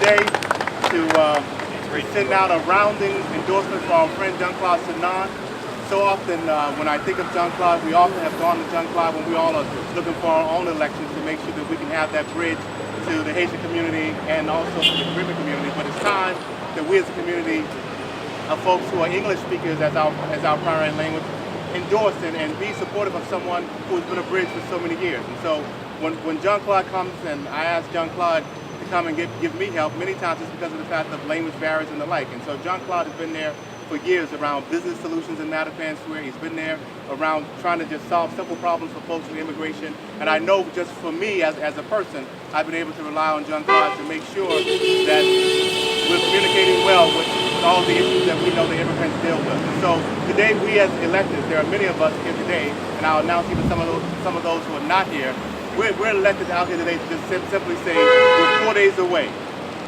today to send out a rounding endorsement for our friend Jean-Claude Sanon. So often when I think of Jean-Claude, we often have gone to Jean-Claude when we all are looking for our own elections to make sure that we can have that bridge to the Haitian community and also to the Caribbean community. But it's time that we as a community of folks who are English speakers as our primary language endorse and be supportive of someone who has been a bridge for so many years. And so when Jean-Claude comes and I ask Jean-Claude to come and give me help, many times it's because of the fact of language barriers and the like. And so Jean-Claude has been there for years around business solutions in Massach, where he's been there around trying to just solve simple problems for folks with immigration. And I know just for me as a person, I've been able to rely on Jean-Claude to make sure that we're communicating well with all the issues that we know the immigrants deal with. And so today we as electeds, there are many of us here today, and I'll announce even some of those who are not here, we're elected out here today to just simply say we're 4 days away.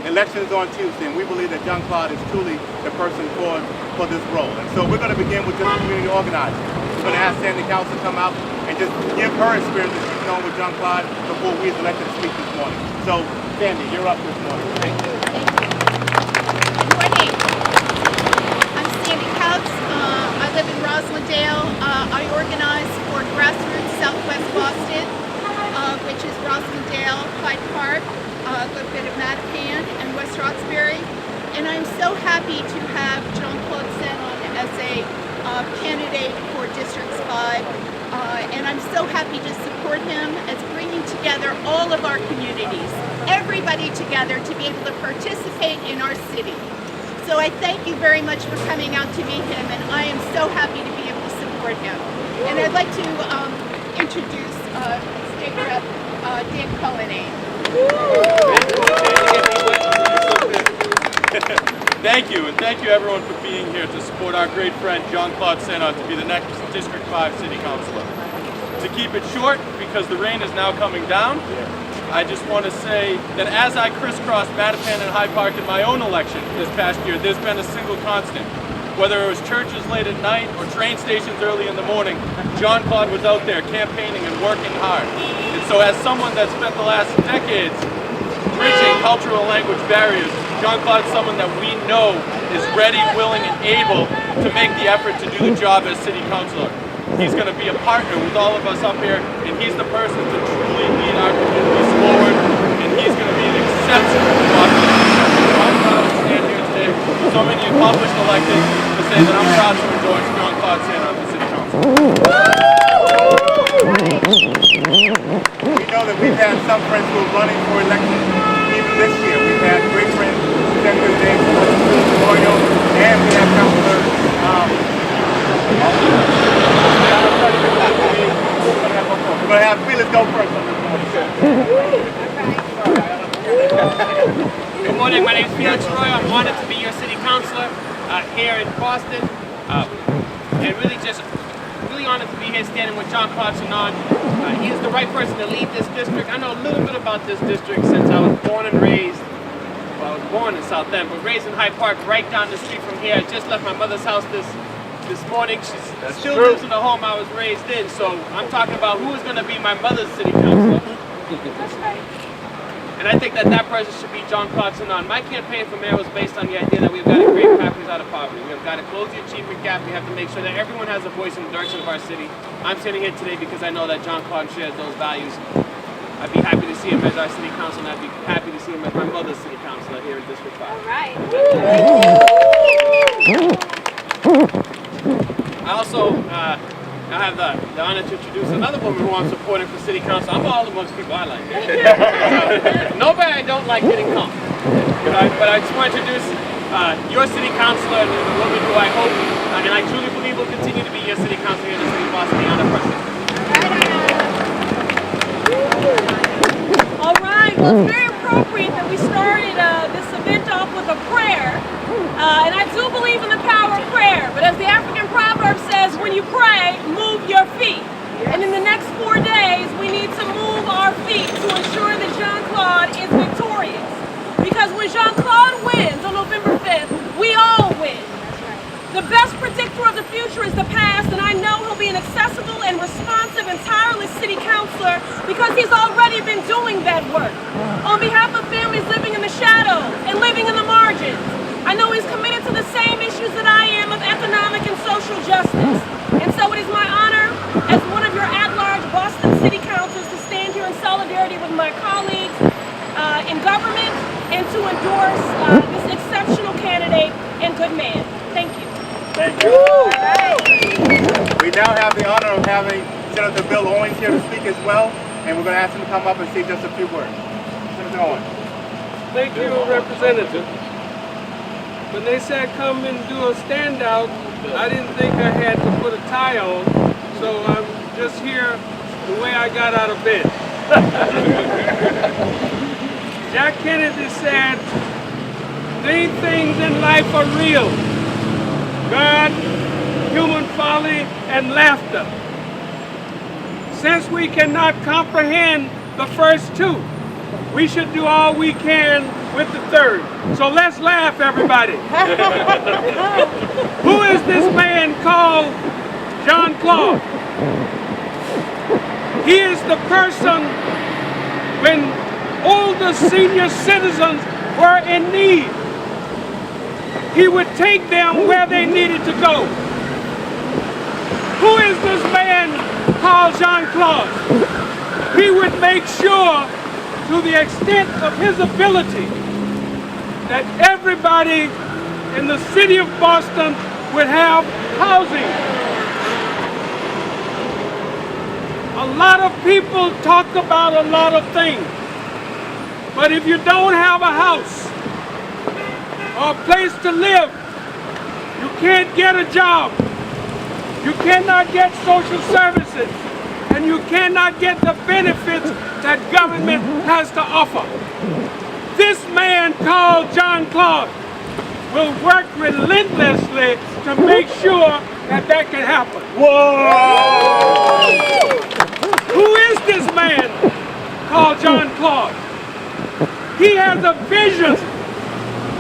Election is on Tuesday, and we believe that Jean-Claude is truly the person for this role. And so we're going to begin with just community organizing. We're going to ask Sandy Council to come out and just give her experience that she's known with Jean-Claude before we as elected to speak this morning. So, Sandy, you're up this morning. Thank you. Good morning. I'm Sandy Couch. I live in Roslindale. I organize for Grassroots Southwest Boston, which is Roslindale, Hyde Park, a little bit of Mattapan and West Roxbury. And I'm so happy to have jean-claude Sanon as a candidate for District 5. And I'm so happy to support him as bringing together all of our communities, everybody together to be able to participate in our city. So I thank you very much for coming out to meet him, and I am so happy to be able to support him. And I'd like to introduce State Rep Dan Cullinane. Thank you, and thank you everyone for being here to support our great friend Jean-Claude Sanon to be the next District 5 City Councilor. To keep it short, because the rain is now coming down, I just want to say that as I crisscrossed Mattapan and Hyde Park in my own election this past year, there's been a single constant. Whether it was churches late at night or train stations early in the morning, Jean-Claude was out there campaigning and working hard. And so as someone that spent the last decades bridging cultural and language barriers, Jean-Claude's someone that we know is ready, willing, and able to make the effort to do the job as City Councilor. He's going to be a partner with all of us up here, and he's the person to truly lead our communities forward, and he's going to be an exceptional partner. I'm proud to stand here today with so many accomplished electeds to say that I'm proud to endorse Jean-Claude Sanon for City Council. We know that we've had some friends who are running for election even this year. We've had great friends, Senator James Royal, and we have Councilor we're going to have Felix go first on this morning. Good morning, my name is Felix Roy. I'm honored to be your city councilor here in Boston. And really honored to be here standing with Jean-Claude Sanon. He is the right person to lead this district. I know a little bit about this district since I was born and raised. Well, I was born in South End, but raised in Hyde Park, right down the street from here. I just left my mother's house this morning. She still lives in the home I was raised in. So I'm talking about who is going to be my mother's city councilor. That's right. And I think that person should be Jean-Claude Sanon. My campaign for mayor was based on the idea that we've got to create families out of poverty. We've got to close the achievement gap. We have to make sure that everyone has a voice in the direction of our city. I'm sitting here today because I know that Jean-Claude shares those values. I'd be happy to see him as our city council, and I'd be happy to see him as my mother's city councilor here in District 5. All right. I also I have the honor to introduce another woman who I'm supporting for city council. I'm all amongst people I like. Nobody I don't like getting come. But I just want to introduce your city councilor, and the woman who I hope, and I truly believe will continue to be your city councilor here in the city of Boston, Anna Preston. All right, well, it's very appropriate that we started this event off with a prayer. And I do believe in the power of prayer, but as the African proverb says, when you pray, move your feet. And in the next 4 days, we need to move our feet to ensure that Jean-Claude is victorious. Because when Jean-Claude wins on November 5th, we all win. The best predictor of the future is the past, and I know he'll be an accessible and responsive and tireless city councilor because he's already been doing that work. On behalf of families living in the shadows and living in the margins. I know he's committed to the same issues that I am of economic and social justice. And so it is my honor as one of your at-large Boston City Councilors to stand here in solidarity with my colleagues in government and to endorse this exceptional candidate and good man. Thank you. Thank you. We now have the honor of having Senator Bill Owens here to speak as well, and we're going to ask him to come up and say just a few words. Senator Owens. Thank you, Representative. When they said come and do a standout, I didn't think I had to put a tie on, so I'm just here the way I got out of bed. Jack Kennedy said, 3 things in life are real: God, human folly, and laughter. Since we cannot comprehend the first 2, we should do all we can with the 3rd. So let's laugh, everybody. Who is this man called Jean-Claude? He is the person when older senior citizens were in need, he would take them where they needed to go. Who is this man called Jean-Claude? He would make sure, to the extent of his ability, that everybody in the city of Boston would have housing. A lot of people talk about a lot of things, but if you don't have a house or a place to live, you can't get a job, you cannot get social services, and you cannot get the benefits that government has to offer. This man called Jean-Claude will work relentlessly to make sure that that can happen. Whoa! Who is this man called Jean-Claude? He has a vision,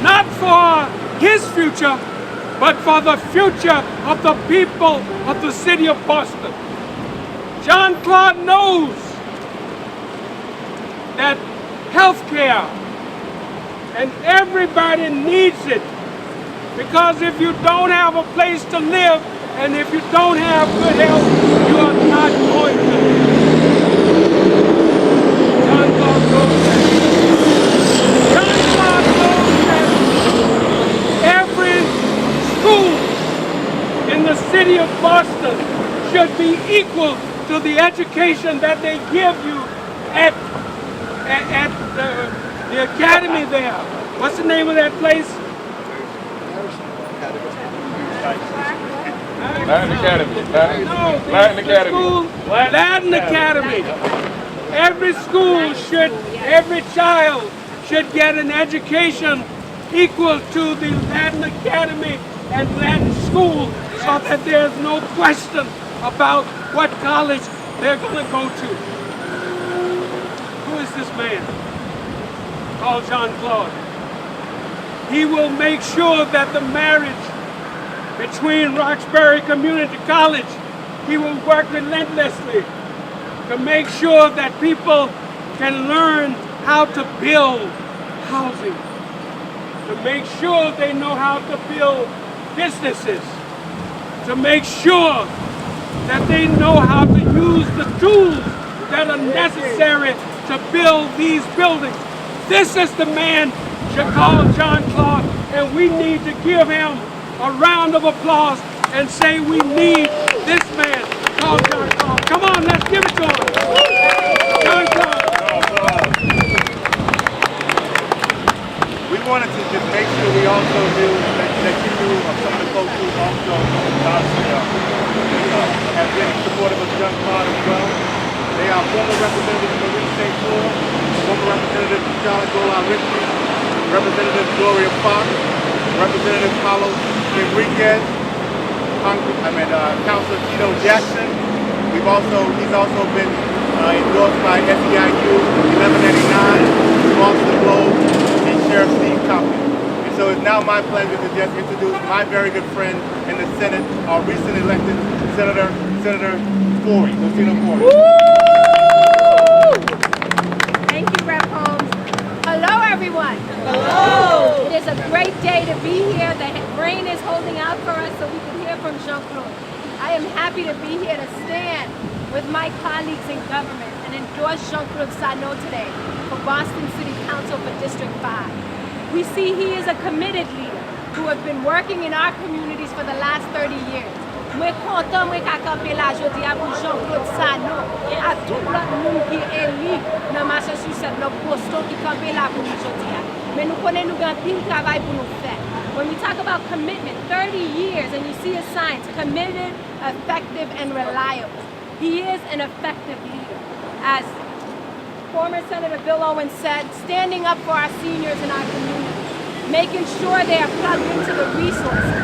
not for his future, but for the future of the people of the city of Boston. Jean-Claude knows that health care, and everybody needs it, because if you don't have a place to live, and if you don't have good health, you are not going to live. Jean-Claude knows that. Jean-Claude knows that every school in the city of Boston should be equal to the education that they give you at the academy there. What's the name of that place? Latin Academy. Latin Academy. Every school should, every child should get an education equal to the Latin Academy and Latin school, so that there's no question about what college they're going to go to. Who is this man called Jean-Claude? He will make sure that the marriage between Roxbury Community College, he will work relentlessly to make sure that people can learn how to build housing, to make sure they know how to build businesses, to make sure that they know how to use the tools that are necessary to build these buildings. This is the man called Jean-Claude, and we need to give him a round of applause and say we need this man called Jean-Claude. Come on, let's give it to him. Jean-Claude. We wanted to just make sure we also do that you do some of the folks who also have been supportive of Jean-Claude as well. They are former representatives of the Reed State Floor, former representative Charlotte Golan-Richie, Representative Gloria Fox, Representative Carlos Enriquez, Councilor Tito Jackson. He's also been endorsed by SEIU 1189, Boston Globe, and Sheriff Steve Compton. And so it's now my pleasure to just introduce my very good friend in the Senate, our recent elected Senator Forey, Lucino Forey. Thank you, Rep. Holmes. Hello, everyone. Hello. a great day to be here. The rain is holding out for us so we can hear from Jean-Claude. I am happy to be here to stand with my colleagues in government and endorse Jean-Claude Sanon today for Boston City Council for District 5. We see he is a committed leader who has been working in our communities for the last 30 years. Mwen kontan mwen ka kampe la jodi a pou Jean-Claude Sanon a tout lot moun ki eli nan Massachusetts nan Boston ki kampe la pou nou jodi a. Men nou konen nou gan pil travay pou nou fè. When we talk about commitment, 30 years and you see his signs, committed, effective, and reliable. He is an effective leader. As former Senator Bill Owens said, standing up for our seniors in our community, making sure they are plugged into the resources,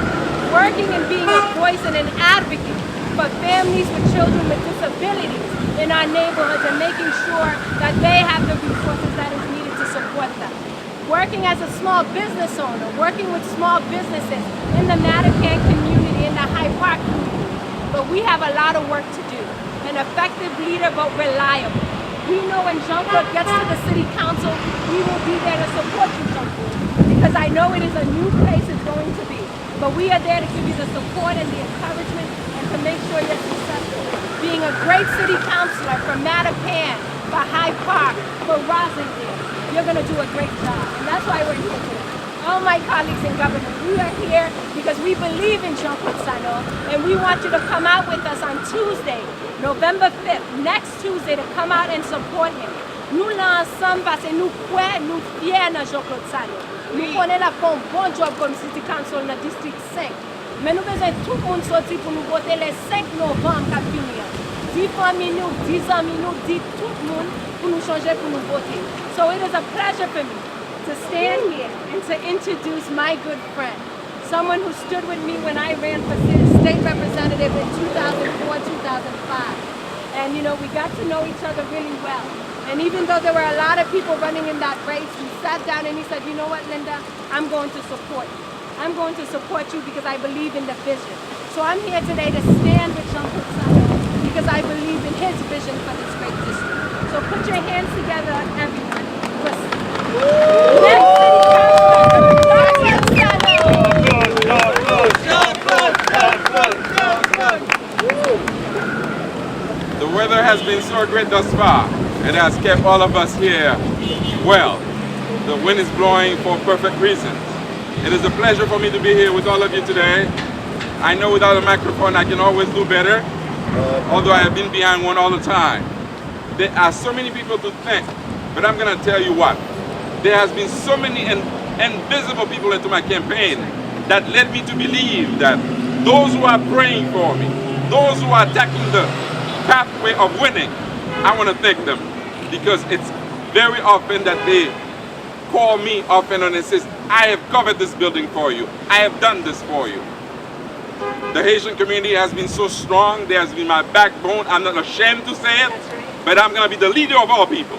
working and being a voice and an advocate for families with children with disabilities in our neighborhoods and making sure that they have the resources that is needed to support them. Working as a small business owner, working with small businesses in the Mattapan community, in the Hyde Park community. But we have a lot of work to do. An effective leader, but reliable. We know when Jean-Claude gets to the city council, we will be there to support you, Jean-Claude, because I know it is a new place it's going to be. But we are there to give you the support and the encouragement and to make sure you're successful. Being a great city councilor for Mattapan, for Hyde Park, for Rosendale, you're going to do a great job. And that's why we're here today. All my colleagues in government, we are here because we believe in Jean-Claude Sanon, and we want you to come out with us on Tuesday, November 5th, next Tuesday, to come out and support him. Nous là ensemble parce que nous croyons, nous fiers dans Jean-Claude Sanon. Nous connaissons la font bon job comme City Council dans District 5. Mais nous besoin tout le monde sortir pour nous voter le 5 novembre à finir. 10 familles nous, 10 amis nous, 10 tout le monde pour nous changer, pour nous voter. So it is a pleasure for me to stand here and to introduce my good friend, someone who stood with me when I ran for state representative in 2004-2005. And you know, we got to know each other really well. And even though there were a lot of people running in that race, he sat down and he said, you know what, Linda, I'm going to support you. I'm going to support you because I believe in the vision. So I'm here today to stand with Jean-Claude Sanon because I believe in his vision for this great district. So put your hands together, everyone. Listen. Next city councilor, The weather has been so great thus far. It has kept all of us here well. The wind is blowing for perfect reasons. It is a pleasure for me to be here with all of you today. I know without a microphone I can always do better, although I have been behind one all the time. There are so many people to thank, but I'm going to tell you what. There has been so many invisible people into my campaign that led me to believe that those who are praying for me, those who are attacking the pathway of winning, I want to thank them, because it's very often that they call me often and they say, I have covered this building for you. I have done this for you. The Haitian community has been so strong. They has been my backbone. I'm not ashamed to say it, but I'm going to be the leader of all people.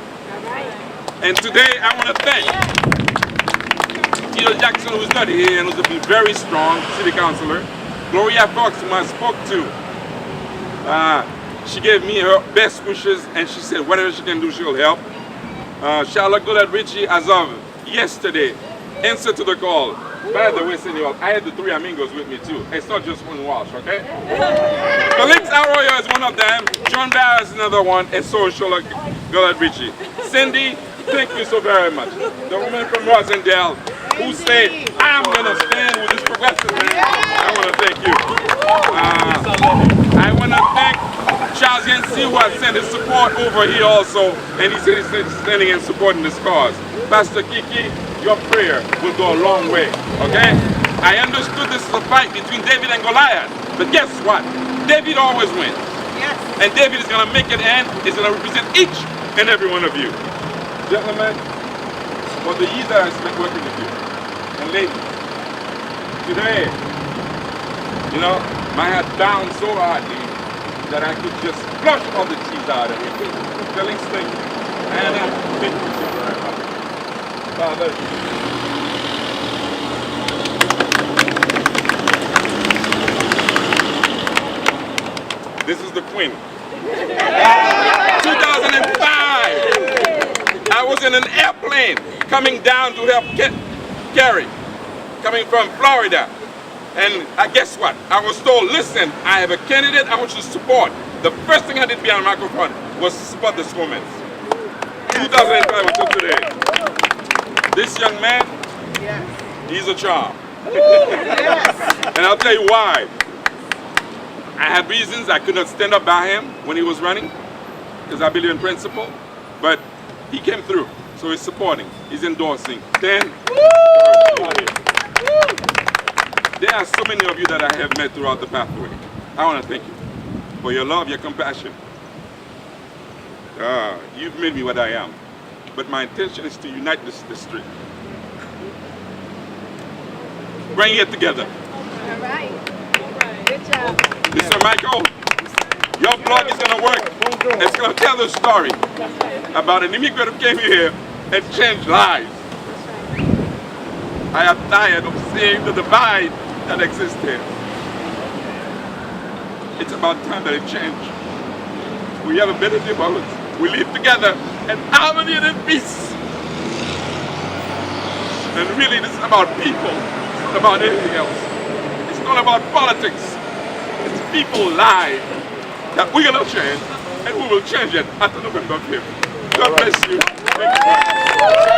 And today I want to thank Peter Jackson, who's not here and who's been very strong, city councilor. Gloria Fox, whom I spoke to, she gave me her best wishes and she said whatever she can do, she'll help. Charlotte Goddard Ritchie, as of yesterday, answered to the call. By the way, Senor, I had the three amigos with me too. It's not just one Walsh, okay? Felix Arroyo is one of them. John Barr is another one, and so is Charlotte Goddard Ritchie. Cindy, thank you so very much. The woman from Rosendale who said, I'm going to stand with this progressive man. I want to thank you. I want to thank Charles Yancy, who has sent his support over here also, and he said he's standing and supporting this cause. Pastor Kiki, your prayer will go a long way, okay? I understood this is a fight between David and Goliath, but guess what? David always wins. Yes. And David is going to make it end. He's going to represent each and every one of you. Gentlemen, for the years that I spent working with you, and ladies, today, you know, my head down so hardly that I could just flush all the tears out of it. Felix, thank you. Anna, thank you so very much. Father, this is the Queen. 2005, I was in an airplane coming down to help carry coming from Florida. And guess what? I was told, listen, I have a candidate I want you to support. The first thing I did behind the microphone was to support this woman. 2005 until today. This young man, he's a charm. And I'll tell you why. I had reasons I could not stand up by him when he was running, because I believe in principle, but he came through. So he's supporting, he's endorsing. Then, there are so many of you that I have met throughout the pathway. I want to thank you for your love, your compassion. You've made me what I am. But my intention is to unite this district. Bring it together. All right. Good job. Mr. Michael, your blog is going to work. It's going to tell the story about an immigrant who came here and changed lives. I am tired of seeing the divide that exists here. It's about time that it changed. We have a better neighborhood. We live together in harmony and in peace. And really, this is about people. It's not about anything else. It's not about politics. It's people's lives that we're going to change, and we will change it after November 5th. God bless you. Thank you.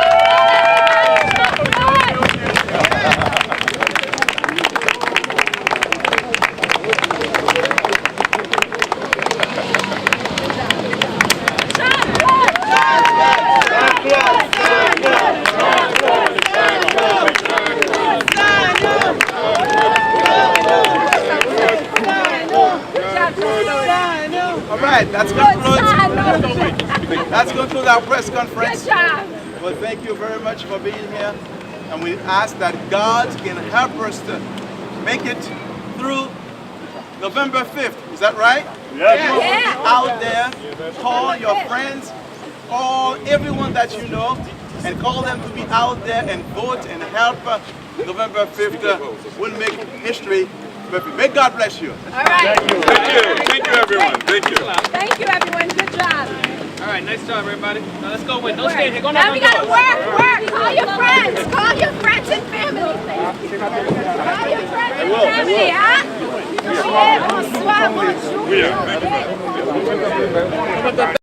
All right, that's conclude our press conference. Good job. Well, thank you very much for being here. And we ask that God can help us to make it through November 5th. Is that right? Yeah. Out there, call your friends, call everyone that you know, and call them to be out there and vote and help November 5th. We'll make history. May God bless you. All right. Thank you. Thank you, everyone. Thank you. Thank you, everyone. Good job. All right, nice job, everybody. Now let's go win. Don't stay here. Go Now we gotta work. Call your friends. Call your friends and family. Call your friends and family, huh? Yeah, bonsoir, bonjour. Yeah, thank you.